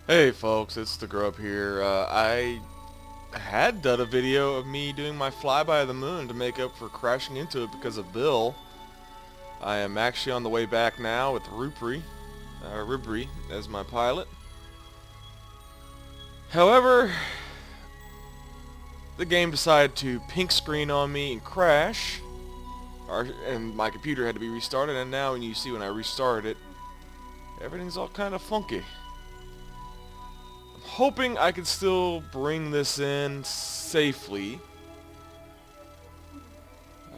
Hey folks, it's the Grub here. I had done a video of me doing my flyby of the moon to make up for crashing into it because of Bill. I am actually on the way back now with Ribri as my pilot. However, the game decided to pink screen on me and crash, and my computer had to be restarted, and now when you see when I restarted it, everything's all kind of funky. Hoping I could still bring this in safely.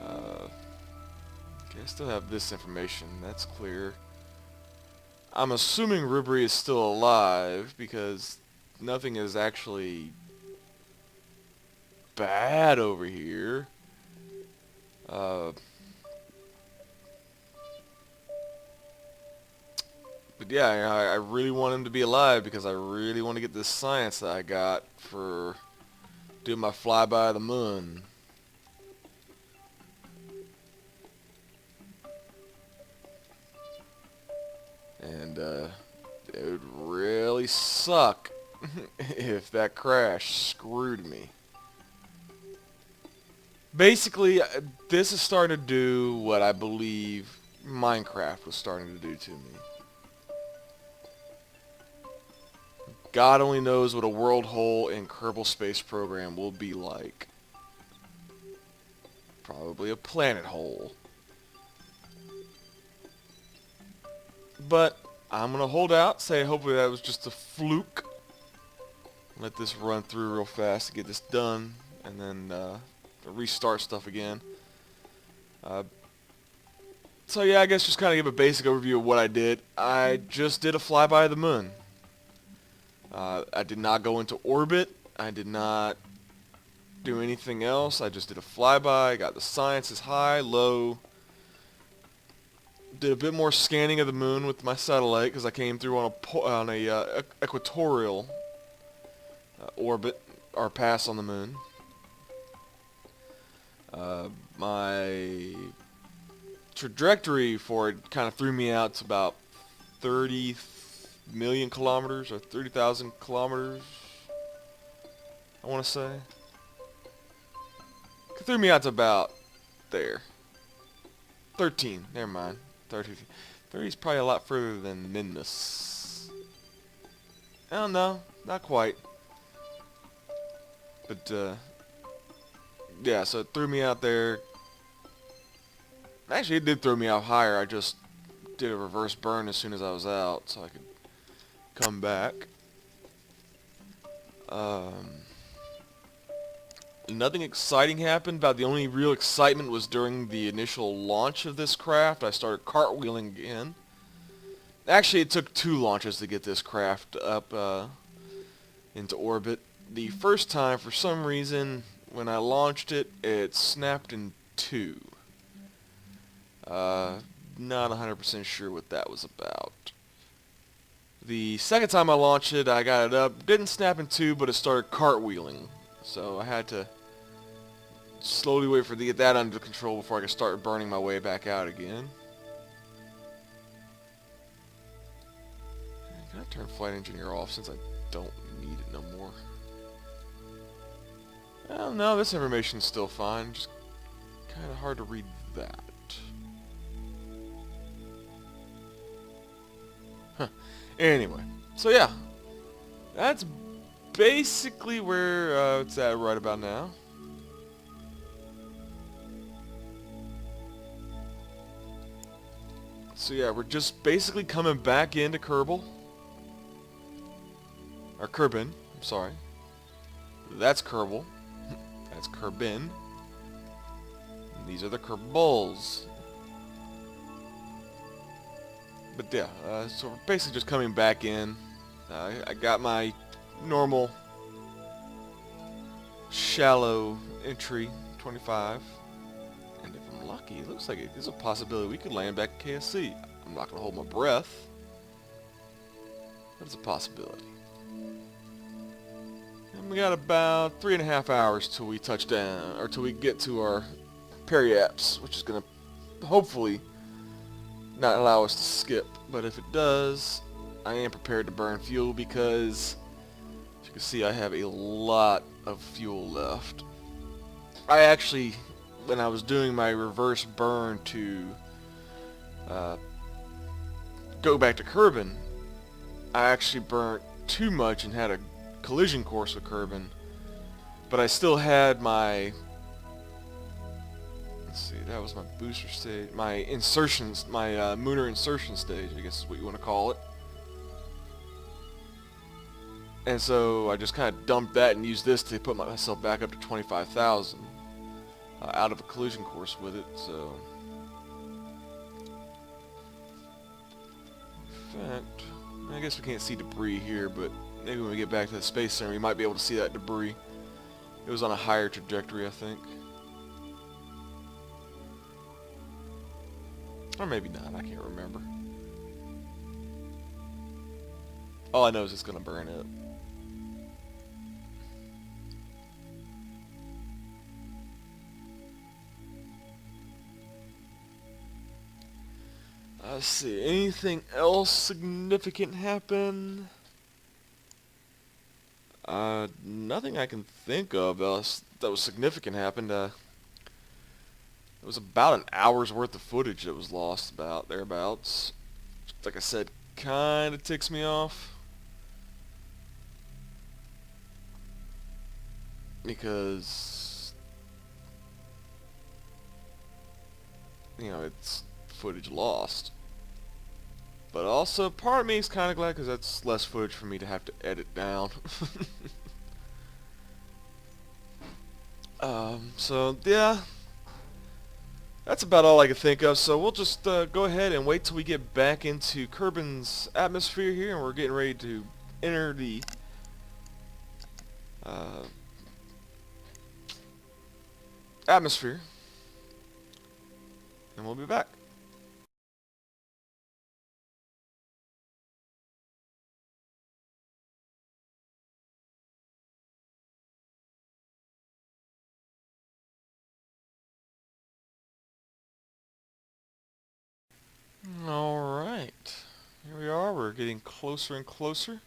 Okay, I still have this information, that's clear. I'm assuming Ribri is still alive because nothing is actually bad over here. But yeah, I really want him to be alive because I really want to get this science that I got for doing my flyby of the moon. And it would really suck if that crash screwed me. Basically, this is starting to do what I believe Minecraft was starting to do to me. God only knows what a world hole in Kerbal Space Program will be like. Probably a planet hole. But I'm going to hold out, say hopefully that was just a fluke. Let this run through real fast to get this done, and then restart stuff again. So yeah, I guess just kind of give a basic overview of what I did. I just did a flyby of the moon. I did not go into orbit. I did not do anything else. I just did a flyby. Got the sciences high, low. Did a bit more scanning of the moon with my satellite because I came through on a equatorial orbit or pass on the moon. My trajectory for it kind of threw me out to about 30 million kilometers or 30,000 kilometers, I want to say. It threw me out to about there. 13, never mind. 30 is probably a lot further than Nimbus. I don't know, not quite. But, yeah, so it threw me out there. Actually, it did throw me out higher. I just did a reverse burn as soon as I was out, so I could come back. Nothing exciting happened. About the only real excitement was during the initial launch of this craft. I started cartwheeling again. Actually, it took 2 launches to get this craft up into orbit. The first time, for some reason, when I launched it, it snapped in 2. Not 100% sure what that was about. The second time I launched it, I got it up. Didn't snap in 2, but it started cartwheeling. So I had to slowly wait for it to get that under control before I could start burning my way back out again. Can I turn Flight Engineer off since I don't need it no more? Well, no, this information's still fine. Just kind of hard to read that. Huh. Anyway, so yeah, that's basically where it's at right about now. So yeah, we're just basically coming back into Kerbal. Or Kerbin, I'm sorry. That's Kerbal. That's Kerbin. And these are the Kerbals. But yeah, so we're basically just coming back in. I got my normal shallow entry, 25. And if I'm lucky, it looks like there's a possibility we could land back at KSC. I'm not going to hold my breath, but it's a possibility. And we got about 3.5 hours till we touch down, or till we get to our periapse, which is going to hopefully not allow us to skip. But if it does, I am prepared to burn fuel because, as you can see, I have a lot of fuel left. I actually, when I was doing my reverse burn to go back to Kerbal, I actually burnt too much and had a collision course with Kerbal, but I still had my, let's see, that was my booster stage, my insertions, my Mooner insertion stage, I guess is what you want to call it. And so I just kind of dumped that and used this to put myself back up to 25,000 out of a collision course with it. So, in fact, I guess we can't see debris here, but maybe when we get back to the Space Center, we might be able to see that debris. It was on a higher trajectory, I think. Or maybe not, I can't remember. All I know is it's going to burn up. Let's see, anything else significant happen? Nothing I can think of else that was significant happened. It was about an hour's worth of footage that was lost, about thereabouts. Like I said, kind of ticks me off. Because, you know, it's footage lost. But also, part of me is kind of glad because that's less footage for me to have to edit down. So, yeah. That's about all I can think of. So, we'll just go ahead and wait till we get back into Kerbal's atmosphere here. And we're getting ready to enter the atmosphere. And we'll be back. Alright, here we are, we're getting closer and closer.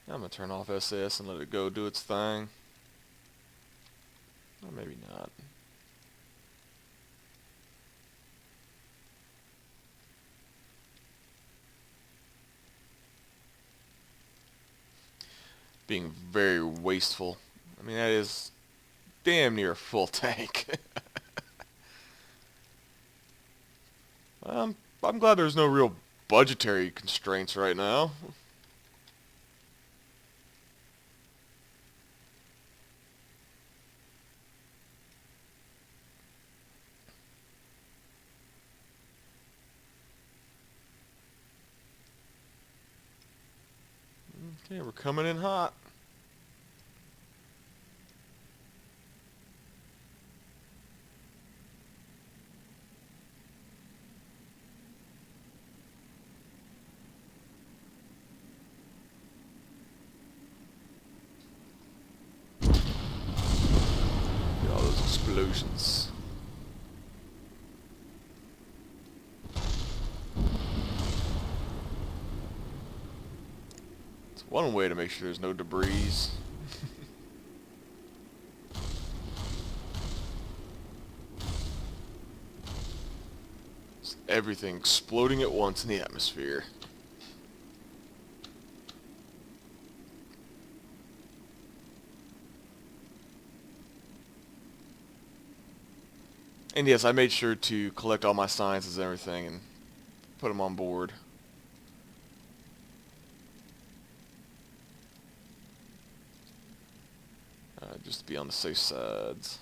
I'm going to turn off SAS and let it go do its thing. Or maybe not. Being very wasteful. I mean, that is damn near a full tank. I'm glad there's no real budgetary constraints right now. Okay, we're coming in hot. Look at all those explosions. It's one way to make sure there's no debris. It's everything exploding at once in the atmosphere. And yes, I made sure to collect all my sciences and everything and put them on board. Just to be on the safe sides.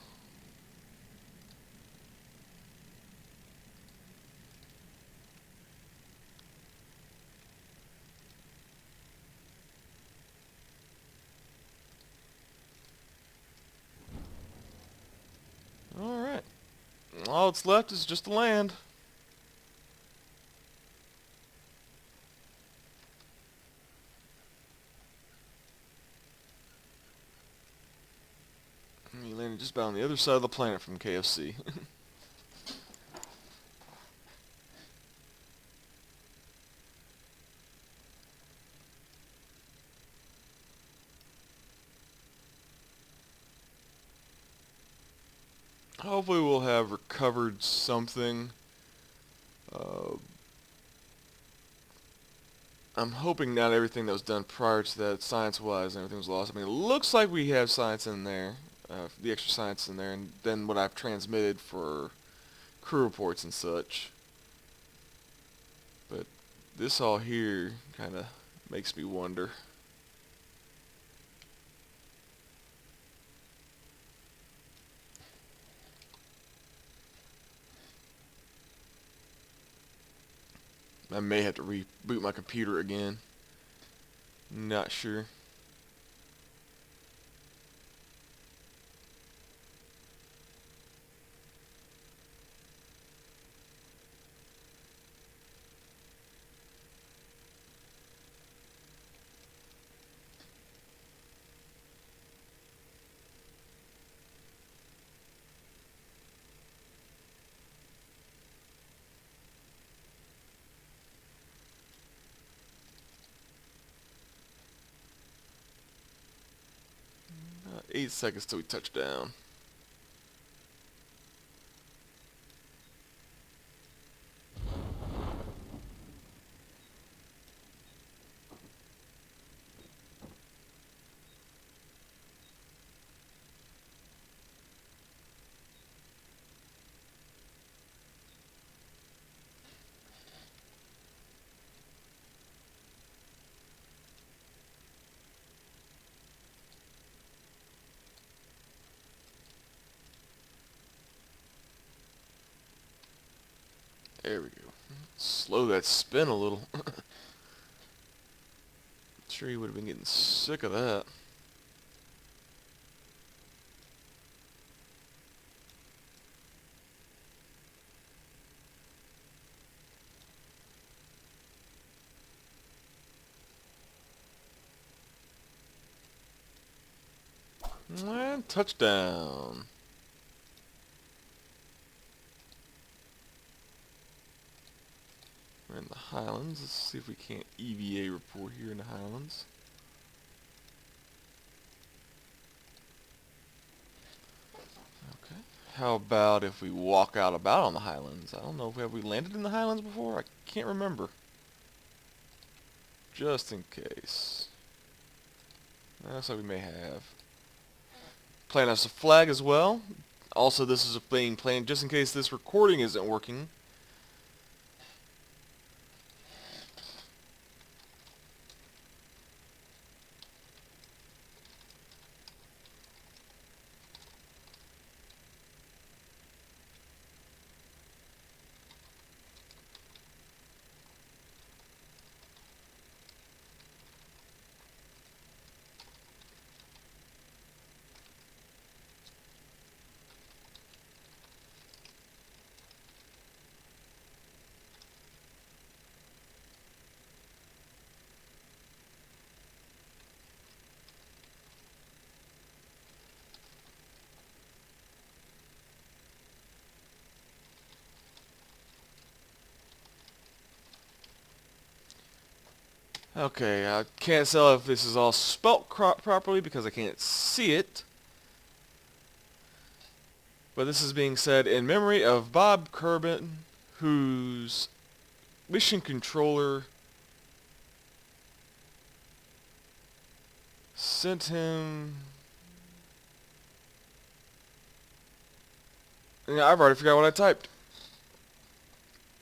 Alright. All that's left is just the land. just about on the other side of the planet from KFC. Hopefully we'll have recovered something. I'm hoping not everything that was done prior to that, science-wise, and everything was lost. I mean, it looks like we have science in there, the extra science in there, and then what I've transmitted for crew reports and such. But this all here kind of makes me wonder. I may have to reboot my computer again. Not sure. About 8 seconds till we touch down. There we go. Slow that spin a little. Sure you would have been getting sick of that. And touchdown. We're in the Highlands. Let's see if we can't EVA report here in the Highlands. Okay. How about if we walk out about on the Highlands? I don't know if have we landed in the Highlands before? I can't remember. Just in case. Looks like we may have. Plant us a flag as well. Also, this is being planned just in case this recording isn't working. Okay, I can't tell if this is all spelt properly because I can't see it. But this is being said in memory of Bob Kerbal, whose mission controller sent him... Yeah, I've already forgot what I typed.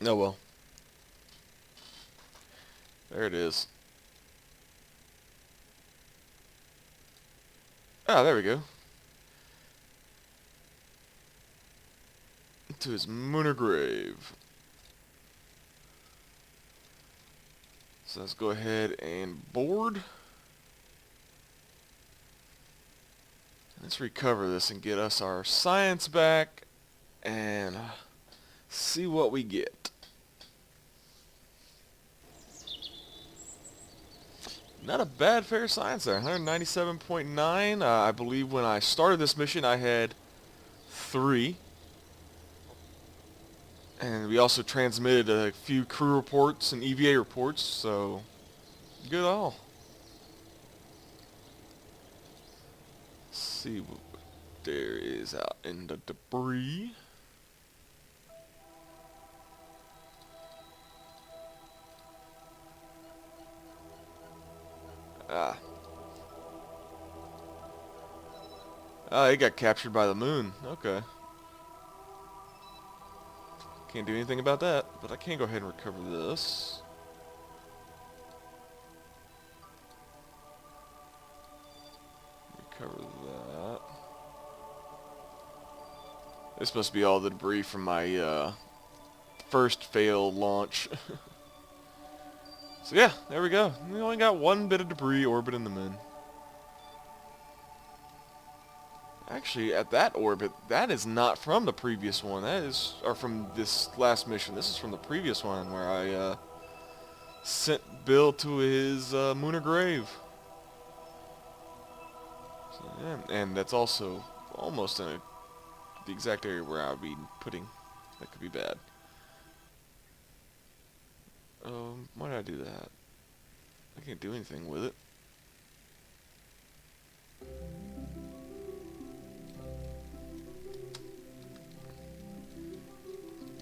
Oh well. There it is. Ah, there we go. To his lunar grave. So let's go ahead and board. Let's recover this and get us our science back and see what we get. Not a bad fair science there, 197.9. I believe when I started this mission I had 3. And we also transmitted a few crew reports and EVA reports, so good all. Let's see what there is out in the debris. Ah. Ah, it got captured by the moon. Okay. Can't do anything about that, but I can go ahead and recover this. Recover that. This must be all the debris from my first failed launch. So yeah, there we go. We only got one bit of debris orbiting the moon. Actually, at that orbit, that is not from the previous one. That is, or from this last mission. This is from the previous one where I sent Bill to his lunar grave. So, yeah, and that's also almost in the exact area where I would be putting. That could be bad. Why did I do that? I can't do anything with it.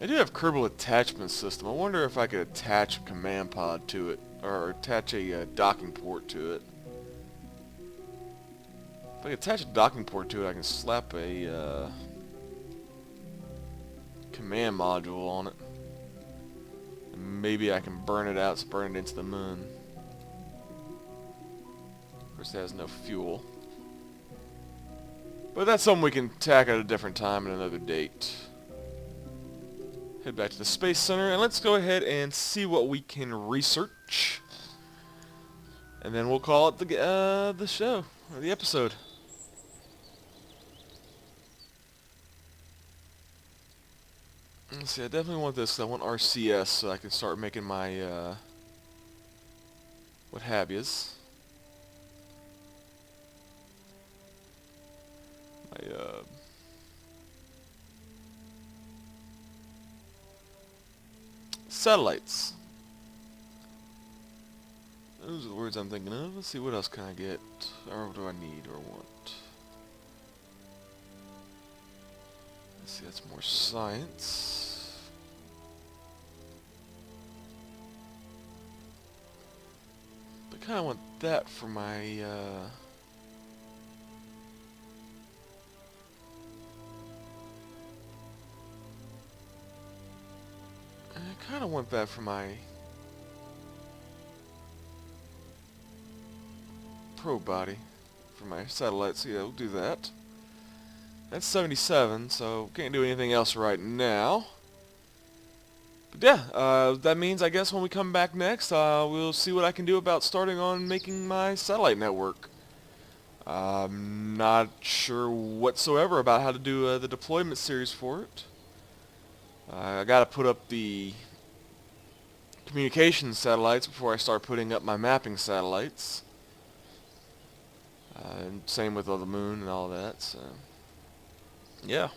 I do have Kerbal attachment system. I wonder if I could attach a command pod to it, or attach a docking port to it. If I attach a docking port to it, I can slap a command module on it. And maybe I can burn it out, so burn it into the moon. Of course, it has no fuel. But that's something we can tack at a different time and another date. Head back to the Space Center, and let's go ahead and see what we can research. And then we'll call it the show, or the episode. Let's see, I definitely want this. I want RCS so I can start making my, what have yous. My, satellites. Those are the words I'm thinking of. Let's see, what else can I get? Or what do I need or want? Let's see, that's more science. But I kind of want that for my, I kind of want that for my probe body, for my satellites. Yeah, we'll do that. That's 77, so can't do anything else right now. But yeah, that means I guess when we come back next, we'll see what I can do about starting on making my satellite network. I'm not sure whatsoever about how to do the deployment series for it. I gotta put up the communication satellites before I start putting up my mapping satellites. And same with the moon and all that, so yeah.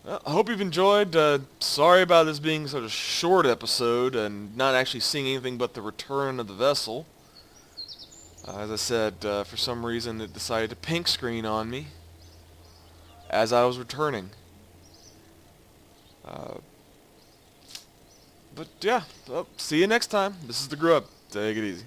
Well, I hope you've enjoyed. Sorry about this being such a short episode and not actually seeing anything but the return of the vessel. As I said, for some reason it decided to pink screen on me as I was returning. But yeah, well, see you next time. This is the Grub. Take it easy.